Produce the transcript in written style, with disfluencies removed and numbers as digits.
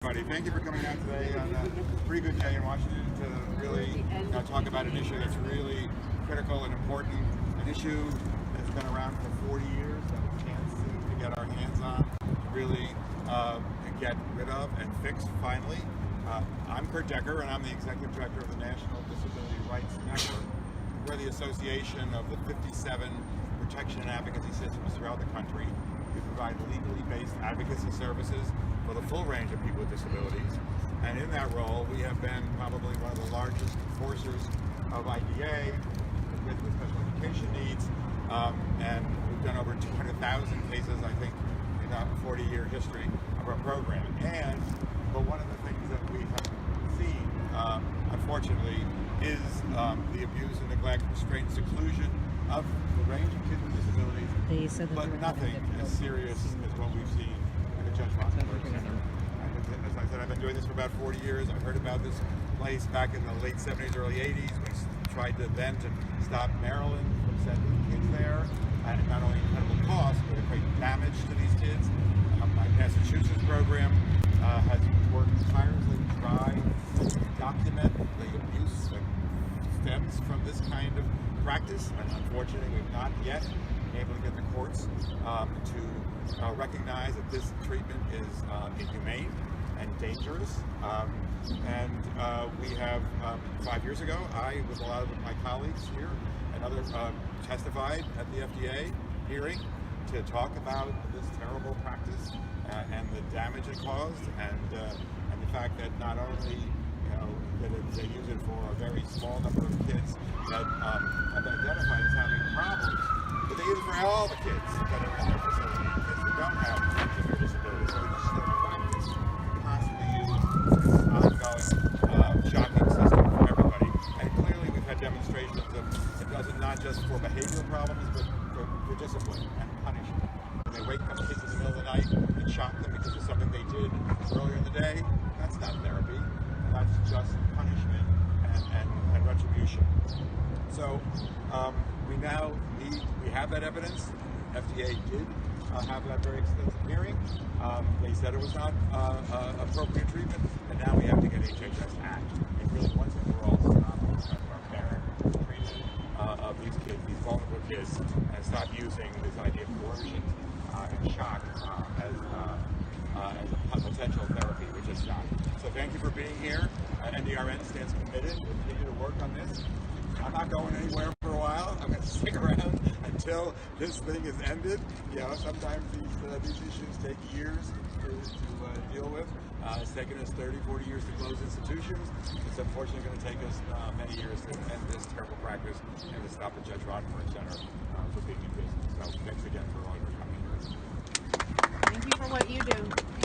everybody. Thank you for coming out today on a pretty good day in Washington to really talk about an issue that's really critical and important. An issue that's been around for 40 years that we can't seem to get our hands on, to really get rid of and fix finally. I'm Curt and I'm the Executive Director of the National Disability Rights Network. We're the association of the 57 protection and advocacy systems throughout the country. We provide legally based advocacy services for the full range of people with disabilities. And in that role, we have been probably one of the largest enforcers of IDA, with special education needs, and we've done over 200,000 cases, I think, in our 40-year history of our program. But one of the things that we have seen, unfortunately, is the abuse and neglect, restraint, and seclusion of the range of kids with disabilities, but nothing as serious as what we've seen in the Judge Rosenberg Center. As I said, I've been doing this for about 40 years. I've heard about this place back in the late 70s, early 80s. We tried to then to stop Maryland from sending kids there, at not only incredible cost, but a great damage to these kids. My Massachusetts program has worked tirelessly to try to document the abuse that stems from this kind of practice, and unfortunately we've not yet been able to get the courts to recognize that this treatment is inhumane and dangerous. We have 5 years ago, I, with a lot of my colleagues here and others, testified at the FDA hearing to talk about this terrible practice and the damage it caused, and the fact that not only that they use it for a very small number of kids that have been identified as having problems, but they use it for all the kids that are in their facility, kids that don't have severe disabilities. So it's just a practice constantly used this ongoing shocking system for everybody. And clearly we've had demonstrations of it does it not just for behavioral problems, but for discipline and punishment. When they wake up kids in the middle of the night and shock them because of something they did earlier in the day, that's not therapy. That's just punishment and retribution. So we now we have that evidence. FDA did have that very extensive hearing. They said it was not appropriate treatment, and now we have to get HHS Act and really once and for all stop this kind of barbaric treatment of these kids, these vulnerable kids, and stop using this idea of coercion and shock as a potential therapy, which is not. So thank you for being here. NDRN stands committed to continue to work on this. I'm not going anywhere for a while. I'm going to stick around until this thing is ended. Sometimes these issues take years to deal with. It's taken us 30, 40 years to close institutions. It's unfortunately going to take us many years to end this terrible practice and to stop the Judge Rosenberg Center for being in business. So thanks again for all your coming here. Thank you for what you do.